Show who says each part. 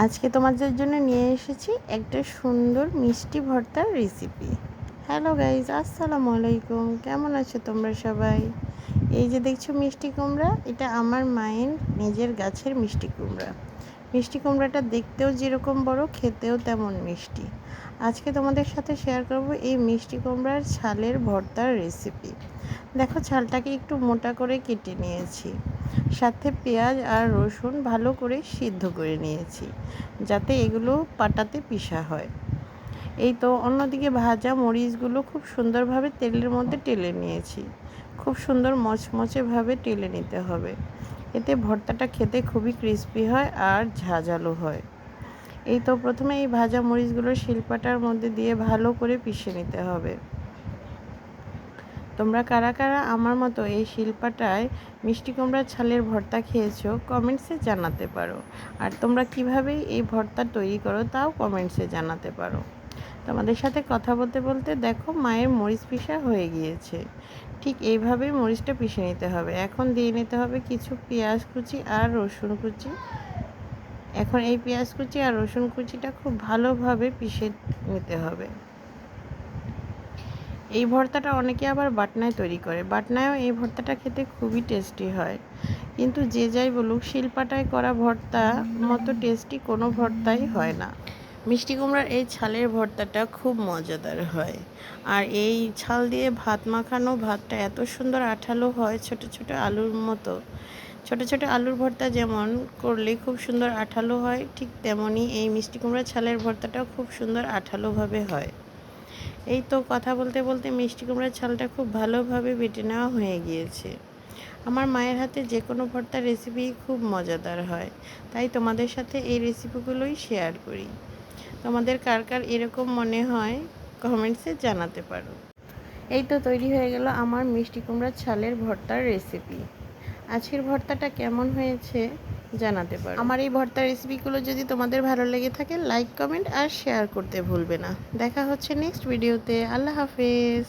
Speaker 1: আজকে তোমাদের জন্য নিয়ে এসেছি একটা সুন্দর মিষ্টি ভর্তার রেসিপি। হ্যালো গাইজ, আসসালামু আলাইকুম। কেমন আছো তোমরা সবাই? এই যে দেখছো মিষ্টি কুমড়া, এটা আমার মায়ের নিজের গাছের মিষ্টি কুমড়া। মিষ্টি কুমড়াটা দেখতেও যেরকম বড়, খেতেও তেমন মিষ্টি। আজকে তোমাদের সাথে শেয়ার করব এই মিষ্টি কুমড়ার ছালের ভর্তার রেসিপি। দেখো, ছালটাকে একটু মোটা করে কেটে নিয়েছি, সাথে পেঁয়াজ আর রসুন ভালো করে সিদ্ধ করে নিয়েছি যাতে এগুলো পাটাতে পিষা হয়। এই তো অন্যদিকে ভাজা মরিচগুলো খুব সুন্দরভাবে তেলের মধ্যে টেলে নিয়েছি। খুব সুন্দর মচমচেভাবে টেলে নিতে হবে, এতে ভর্তাটা খেতে খুবই ক্রিস্পি হয় আর ঝাঁঝালো হয়। এই তো প্রথমে এই ভাজা মরিচগুলো শিলপাটার মধ্যে দিয়ে ভালো করে পিষে নিতে হবে। তোমরা কারা কারা আমার মতো এই শিলপাটায় মিষ্টি কুমড়ার ছালের ভর্তা খেয়েছো কমেন্টসে জানাতে পারো। আর তোমরা কিভাবে এই ভর্তা তৈরি করো তাও কমেন্টসে জানাতে পারো। তোমাদের সাথে কথা বলতে বলতে দেখো মায়ের মরিচ পিষা হয়ে গিয়েছে। ঠিক এইভাবেই মরিচটা পিষে নিতে হবে। এখন দিয়ে নিতে হবে কিছু পেঁয়াজ কুচি আর রসুন কুচি। এখন এই পেঁয়াজ কুচি আর রসুন কুচিটা খুব ভালোভাবে পিষে নিতে হবে। এই ভর্তাটা অনেকে আবার বাটনায় তৈরি করে, বাটনায়ও এই ভর্তাটা খেতে খুবই টেস্টি হয়। কিন্তু যে যাই বলুক, শিলপাটায় করা ভর্তা মতো টেস্টি কোনো ভর্তাই হয় না। মিষ্টি কুমড়ার এই ছালের ভর্তাটা খুব মজাদার হয়। আর এই ছাল দিয়ে ভাত মাখানো ভাতটা এত সুন্দর আঠালো হয়, ছোট ছোট আলুর মতো। ছোট ছোট আলুর ভর্তা যেমন করলে খুব সুন্দর আঠালো হয়, ঠিক তেমনই এই মিষ্টি কুমড়ার ছালের ভর্তাটাও খুব সুন্দর আঠালোভাবে হয়। এই তো কথা বলতে বলতে মিষ্টি কুমড়ার ছালটা খুব ভালোভাবে বেটে নেওয়া হয়ে গিয়েছে। আমার মায়ের হাতে যে কোনো ভর্তার রেসিপি খুব মজাদার হয়, তাই তোমাদের সাথে এই রেসিপিগুলোই শেয়ার করি। তোমাদের কার কার এরকম মনে হয় কমেন্টসে জানাতে পারো। এই তো তৈরি হয়ে গেল আমার মিষ্টি কুমড়ার ছালের ভর্তার রেসিপি। আজকের ভর্তাটা কেমন হয়েছে জানাতে পারো। আমার এই ভর্তার রেসিপিগুলো যদি তোমাদের ভালো লেগে থাকে, লাইক কমেন্ট আর শেয়ার করতে ভুলবে না। দেখা হচ্ছে নেক্সট ভিডিওতে। আল্লাহ হাফেজ।